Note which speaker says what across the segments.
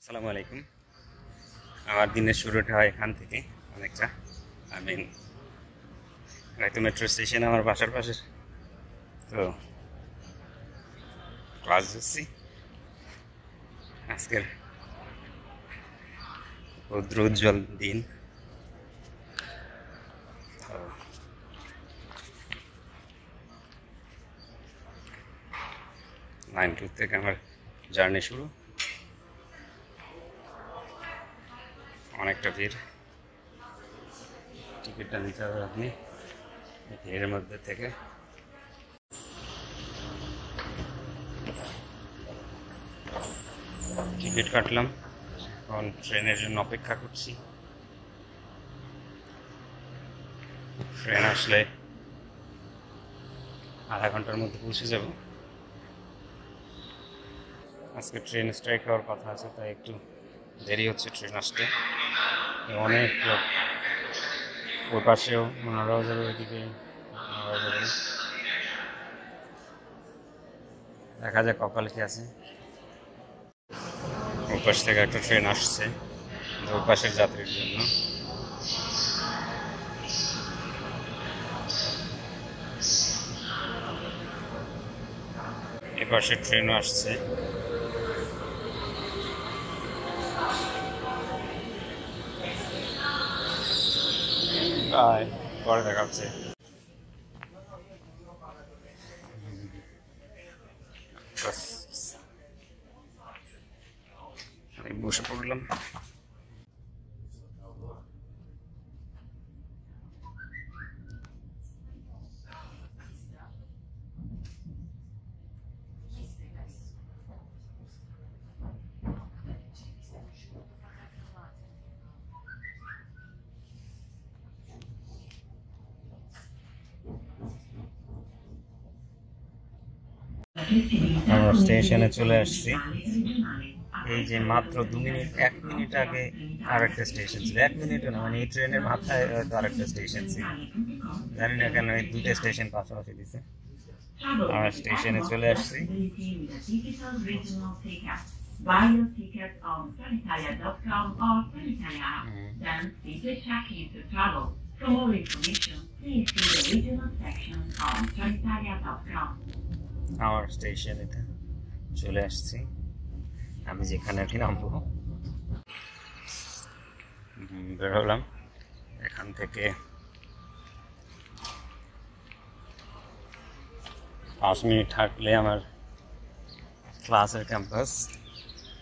Speaker 1: আসসালামু আলাইকুম। আমার দিনের শুরুটা হয় এখান থেকে অনেকটা। হয়তো মেট্রো স্টেশন আমার বাসার পাশে, তো ক্লাস যাচ্ছি। আজকের রৌদ্রোজ্জ্বল দিন, তো লাইন 2 থেকে আমার জার্নি শুরু। অনেকটা ভিড়, টিকিটটা নিতে হবে আপনি ভিড়ের মধ্যে থেকে। টিকিট কাটলাম, এখন ট্রেনের জন্য অপেক্ষা করছি। ট্রেন আসলে আধা ঘন্টার মধ্যে পৌঁছে যাব। আজকে ট্রেন স্ট্রাইক হওয়ার কথা আছে, তাই একটু দেরি হচ্ছে ট্রেন আসতে। অনেক লোক, ওই পাশেও ওনারাও যাবে, ওইদিকে ওনারাও যাবে। দেখা যাক কপালে কি আছে। ওই পাশ থেকে একটা ট্রেন আসছে ওই পাশের যাত্রীর জন্য। এ পাশের ট্রেনও আসছে। পরে দেখা হচ্ছে। বসে পড়লাম। আমরা স্টেশনে চলে আসছি। এই যে মাত্র 2 মিনিট 1 মিনিট আগে আরেকটা স্টেশন ছিল, 1 মিনিটও না, মানে এই ট্রেনের মাথায় হয়তো আরেকটা স্টেশন ছিল। জানি না কেন এই দুটো স্টেশন পাশাপাশি দিছে। আমরা স্টেশনে চলে আসছি।
Speaker 2: Buy your ticket on sanitaria.com or Sanitaria app. Then simply check in to travel. For more information, please see the regional section on sanitaria.com.
Speaker 1: আমার স্টেশনে চলে আসছি, আমি যেখানে আর কি নামবো। বের হলাম এখান থেকে। 5 মিনিট হাঁটলে আমার ক্লাসের ক্যাম্পাস,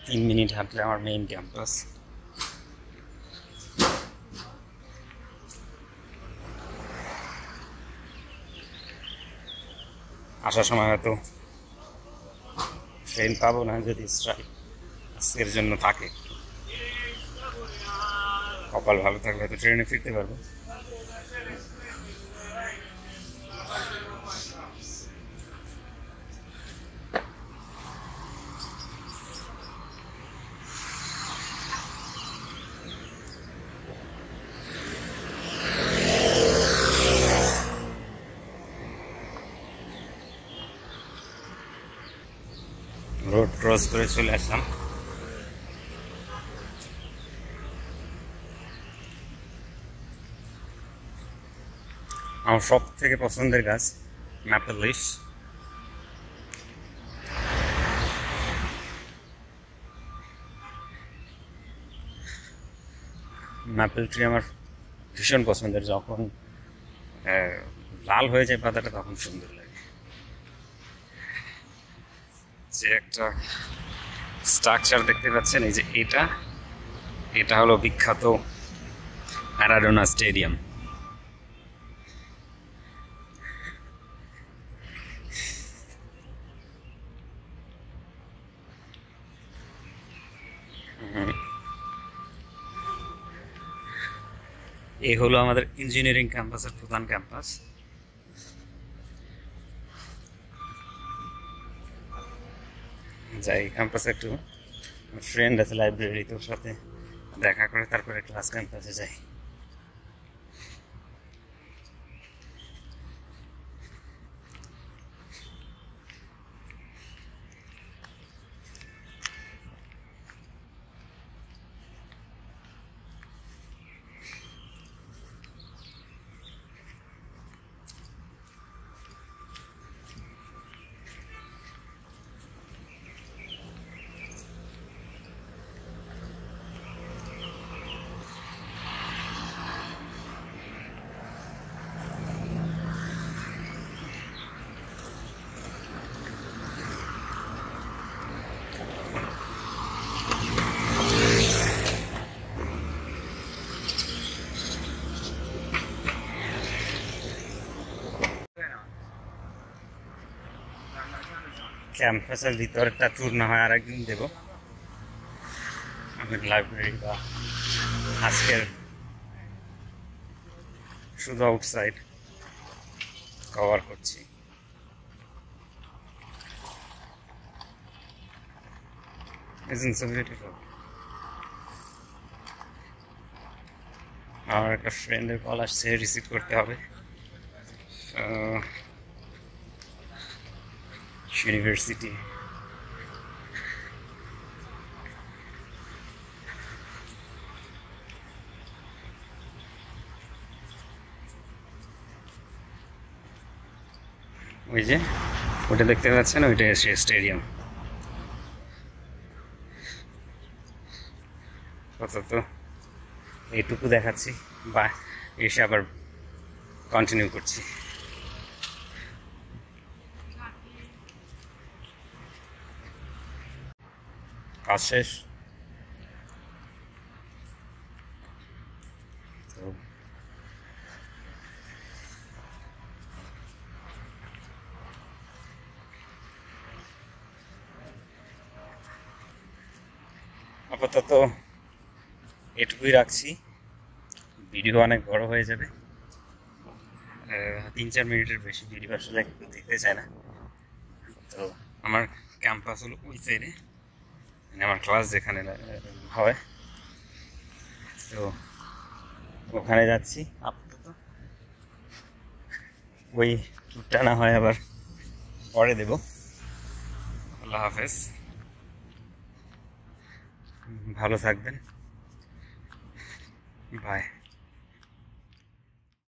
Speaker 1: 3 মিনিট হাঁটলে আমার মেইন ক্যাম্পাস। আসার সময় হয়তো ট্রেন পাবো না যদি স্ট্রাইক আজকের জন্য থাকে। কপাল ভালো থাকলে হয়তো ট্রেনে ফিরতে পারবো। রোড ক্রস করে চলে আসলাম। আমার সব থেকে পছন্দের গাছ ম্যাপল লিফ। ম্যাপল ট্রি আমার ভীষণ পছন্দের। যখন লাল হয়ে যায় পাতাটা তখন সুন্দর লাগে। যে একটা স্ট্রাকচার দেখতে পাচ্ছেন, এই যে এটা হলো বিখ্যাত ম্যারাডোনা স্টেডিয়াম। এই হলো আমাদের ইঞ্জিনিয়ারিং ক্যাম্পাসের প্রধান ক্যাম্পাস। যাই ক্যাম্পাসে একটু, ফ্রেন্ড আছে লাইব্রেরি, তোর সাথে দেখা করে তারপরে ক্লাস ক্যাম্পাসে যাই। ক্যাম্পাসের ভিতরটা ট্যুর না হয় আরেকদিন দেবো। আমি লাইব্রেরি বা আজকের শুধু আউটসাইড কভার করছি। Isn't so beautiful? আমার একটা ফ্রেন্ডের কল আসছে, রিসিভ করতে হবে। ইউনিভার্সিটি ওই যে ওটা দেখতে পাচ্ছেন, ওইটা এসে স্টেডিয়াম। তো এইটুকু দেখাচ্ছি, বা এসে আবার কন্টিনিউ করছি। কাজ শেষ। তো আপাতত এটুকুই রাখছি, ভিডিও অনেক বড় হয়ে যাবে। 3-4 মিনিটের বেশি ভিডিও আসলে দেখতে চায় না। তো আমার ক্যাম্পাস হলো ওই সাইডে, মানে আমার ক্লাস যেখানে হয়, তো ওখানে যাচ্ছি আপাতত। ওই ট্যুরটা না হয় আবার পরে দেব। আল্লাহ হাফেজ, ভালো থাকবেন, বাই।